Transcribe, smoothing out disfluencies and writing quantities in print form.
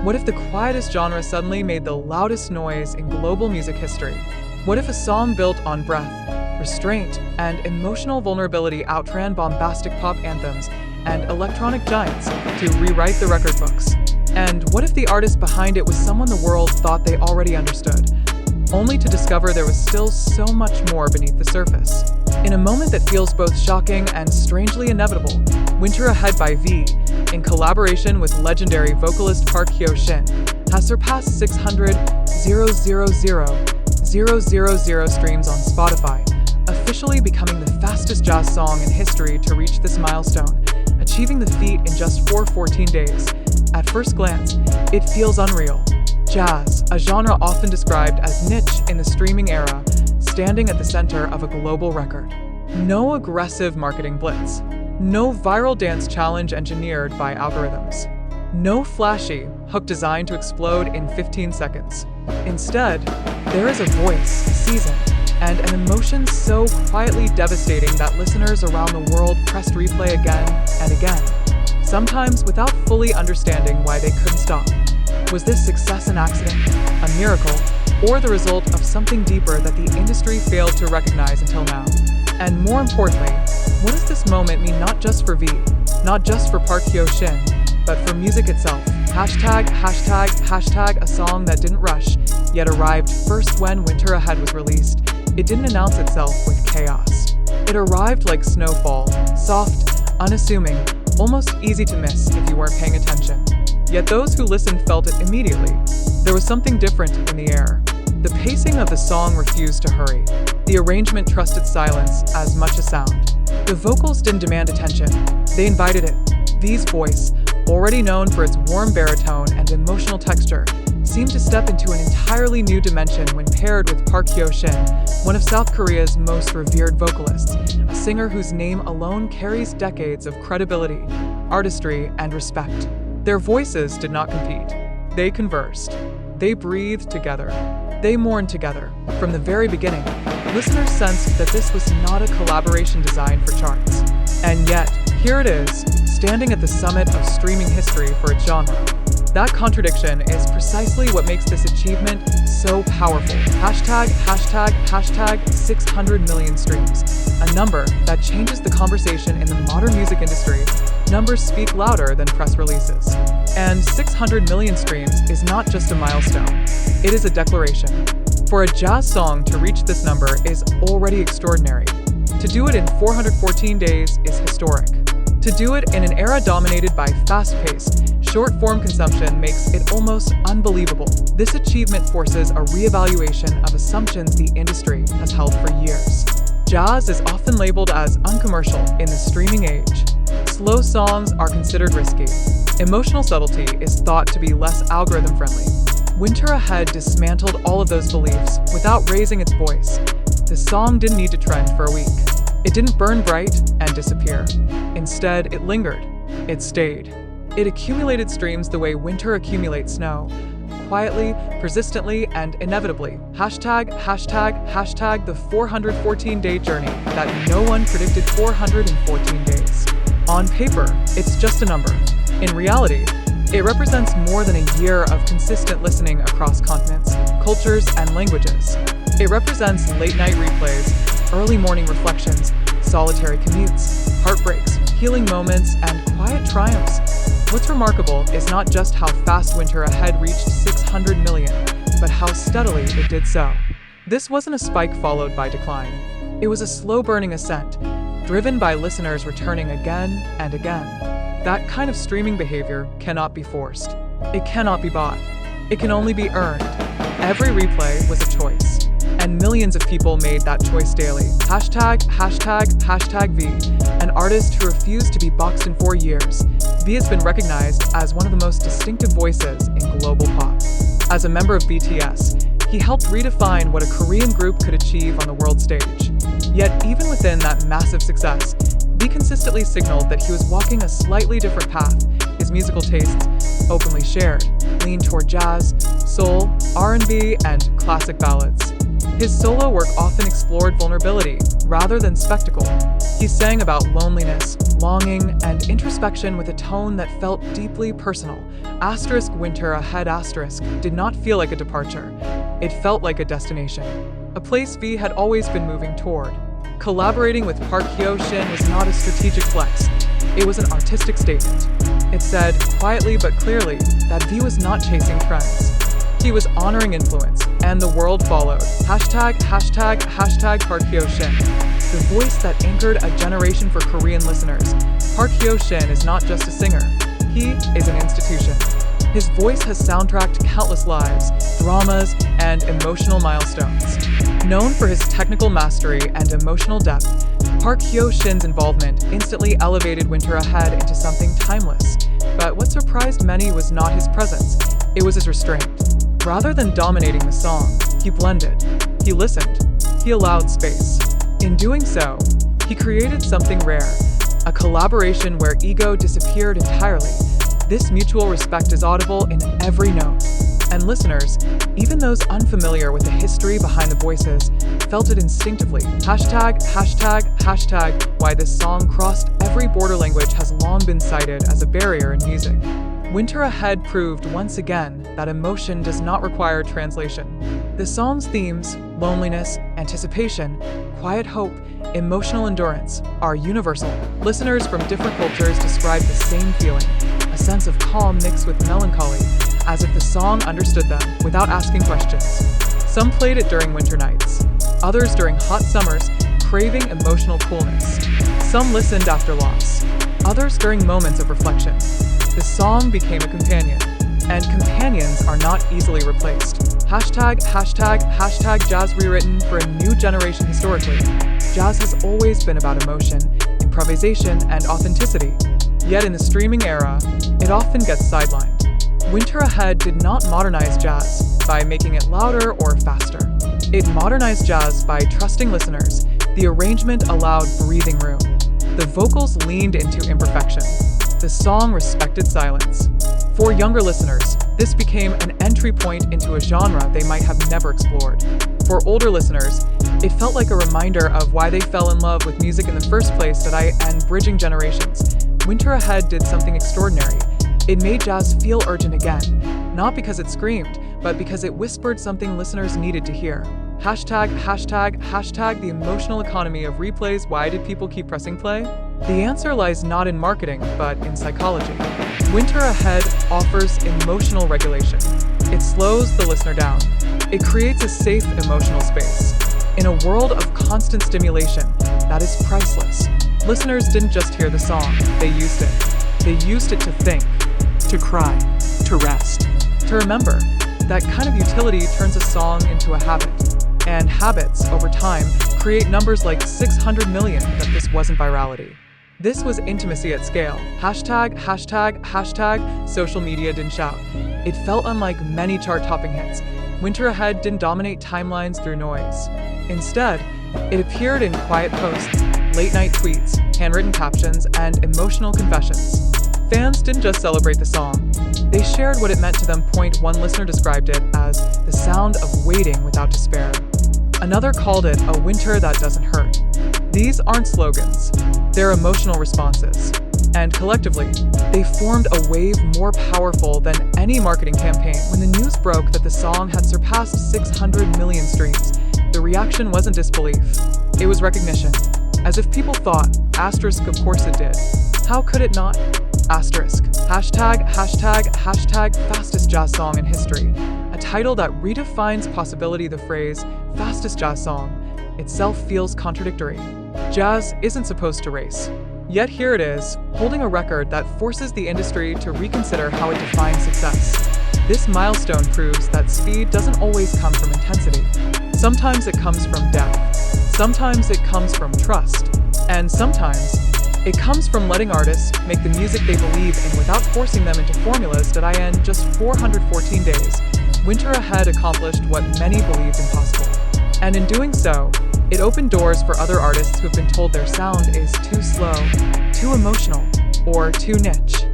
What if the quietest genre suddenly made the loudest noise in global music history? What if a song built on breath, restraint, and emotional vulnerability outran bombastic pop anthems and electronic giants to rewrite the record books? And what if the artist behind it was someone the world thought they already understood, only to discover there was still so much more beneath the surface? In a moment that feels both shocking and strangely inevitable, Winter Ahead by V, in collaboration with legendary vocalist Park Hyo-shin, has surpassed 600,000 streams on Spotify, officially becoming the fastest jazz song in history to reach this milestone, achieving the feat in just 14 days. At first glance, it feels unreal. Jazz, a genre often described as niche in the streaming era, standing at the center of a global record. No aggressive marketing blitz. No viral dance challenge engineered by algorithms. No flashy hook designed to explode in 15 seconds. Instead, there is a voice, a season, and an emotion so quietly devastating that listeners around the world pressed replay again and again, sometimes without fully understanding why they couldn't stop. Was this success an accident, a miracle, or the result of something deeper that the industry failed to recognize until now? And more importantly, what does this moment mean not just for V, not just for Park Hyo-shin, but for music itself? Hashtag a song that didn't rush, yet arrived first. When Winter Ahead was released, it didn't announce itself with chaos. It arrived like snowfall, soft, unassuming, almost easy to miss if you weren't paying attention. Yet those who listened felt it immediately. There was something different in the air. The pacing of the song refused to hurry. The arrangement trusted silence as much as sound. The vocals didn't demand attention. They invited it. V's voice, already known for its warm baritone and emotional texture, seemed to step into an entirely new dimension when paired with Park Hyo-shin, one of South Korea's most revered vocalists, a singer whose name alone carries decades of credibility, artistry, and respect. Their voices did not compete. They conversed. They breathed together. They mourned together. From the very beginning, listeners sensed that this was not a collaboration designed for charts. And yet, here it is, standing at the summit of streaming history for its genre. That contradiction is precisely what makes this achievement so powerful. Hashtag 600 million streams, a number that changes the conversation in the modern music industry. Numbers speak louder than press releases. And 600 million streams is not just a milestone, it is a declaration. For a jazz song to reach this number is already extraordinary. To do it in 414 days is historic. To do it in an era dominated by fast-paced, short-form consumption makes it almost unbelievable. This achievement forces a reevaluation of assumptions the industry has held for years. Jazz is often labeled as uncommercial in the streaming age. Slow songs are considered risky. Emotional subtlety is thought to be less algorithm-friendly. Winter Ahead dismantled all of those beliefs without raising its voice. The song didn't need to trend for a week. It didn't burn bright and disappear. Instead, it lingered. It stayed. It accumulated streams the way winter accumulates snow, quietly, persistently, and inevitably. Hashtag the 414-day journey that no one predicted. 414 days. On paper, it's just a number. In reality, it represents more than a year of consistent listening across continents, cultures, and languages. It represents late-night replays, early morning reflections, solitary commutes, heartbreaks, healing moments, and quiet triumphs. What's remarkable is not just how fast Winter Ahead reached 600 million, but how steadily it did so. This wasn't a spike followed by decline. It was a slow-burning ascent, driven by listeners returning again and again. That kind of streaming behavior cannot be forced. It cannot be bought. It can only be earned. Every replay was a choice, and millions of people made that choice daily. Hashtag V, an artist who refused to be boxed in 4 years. V has been recognized as one of the most distinctive voices in global pop. As a member of BTS, he helped redefine what a Korean group could achieve on the world stage. Yet even within that massive success, V consistently signaled that he was walking a slightly different path. His musical tastes, openly shared, leaned toward jazz, soul, R&B, and classic ballads. His solo work often explored vulnerability rather than spectacle. He sang about loneliness, longing, and introspection with a tone that felt deeply personal. Asterisk Winter Ahead asterisk did not feel like a departure. It felt like a destination, a place V had always been moving toward. Collaborating with Park Hyo-shin was not a strategic flex. It was an artistic statement. It said, quietly but clearly, that V was not chasing trends. He was honoring influence, and the world followed. Hashtag Park Hyo-shin. The voice that anchored a generation for Korean listeners. Park Hyo-shin is not just a singer. He is an institution. His voice has soundtracked countless lives, dramas, and emotional milestones. Known for his technical mastery and emotional depth, Park Hyo-shin's involvement instantly elevated Winter Ahead into something timeless. But what surprised many was not his presence, it was his restraint. Rather than dominating the song, he blended. He listened. He allowed space. In doing so, he created something rare, a collaboration where ego disappeared entirely. This mutual respect is audible in every note. And listeners, even those unfamiliar with the history behind the voices, felt it instinctively. Hashtag why this song crossed every border language has long been cited as a barrier in music. Winter Ahead proved once again that emotion does not require translation. The song's themes, loneliness, anticipation, quiet hope, emotional endurance, are universal. Listeners from different cultures describe the same feeling, a sense of calm mixed with melancholy, as if the song understood them without asking questions. Some played it during winter nights, others during hot summers, craving emotional coolness. Some listened after loss, others during moments of reflection. The song became a companion, and companions are not easily replaced. Hashtag jazz rewritten for a new generation. Historically, jazz has always been about emotion, improvisation, and authenticity. Yet in the streaming era, it often gets sidelined. Winter Ahead did not modernize jazz by making it louder or faster. It modernized jazz by trusting listeners. The arrangement allowed breathing room. The vocals leaned into imperfection. The song respected silence. For younger listeners, this became an entry point into a genre they might have never explored. For older listeners, it felt like a reminder of why they fell in love with music in the first place and bridging generations. Winter Ahead did something extraordinary. It made jazz feel urgent again, not because it screamed, but because it whispered something listeners needed to hear. Hashtag the emotional economy of replays. Why did people keep pressing play? The answer lies not in marketing, but in psychology. Winter Ahead offers emotional regulation. It slows the listener down. It creates a safe emotional space. In a world of constant stimulation, that is priceless. Listeners didn't just hear the song, they used it. They used it to think, to cry, to rest, to remember. That kind of utility turns a song into a habit. And habits, over time, create numbers like 600 million. That this wasn't virality. This was intimacy at scale. Hashtag social media didn't shout. It felt unlike many chart-topping hits. Winter Ahead didn't dominate timelines through noise. Instead, it appeared in quiet posts, late-night tweets, handwritten captions, and emotional confessions. Fans didn't just celebrate the song. They shared what it meant to them. One listener described it as the sound of waiting without despair. Another called it a winter that doesn't hurt. These aren't slogans, they're emotional responses. And collectively, they formed a wave more powerful than any marketing campaign. When the news broke that the song had surpassed 600 million streams, the reaction wasn't disbelief, it was recognition. As if people thought, asterisk, of course it did. How could it not? Asterisk. Hashtag fastest jazz song in history. A title that redefines possibility. The phrase, fastest jazz song, itself feels contradictory. Jazz isn't supposed to race. Yet here it is, holding a record that forces the industry to reconsider how it defines success. This milestone proves that speed doesn't always come from intensity. Sometimes it comes from depth. Sometimes it comes from trust. And sometimes it comes from letting artists make the music they believe in without forcing them into formulas. In just 414 days, Winter Ahead accomplished what many believed impossible. And in doing so, it opened doors for other artists who've been told their sound is too slow, too emotional, or too niche.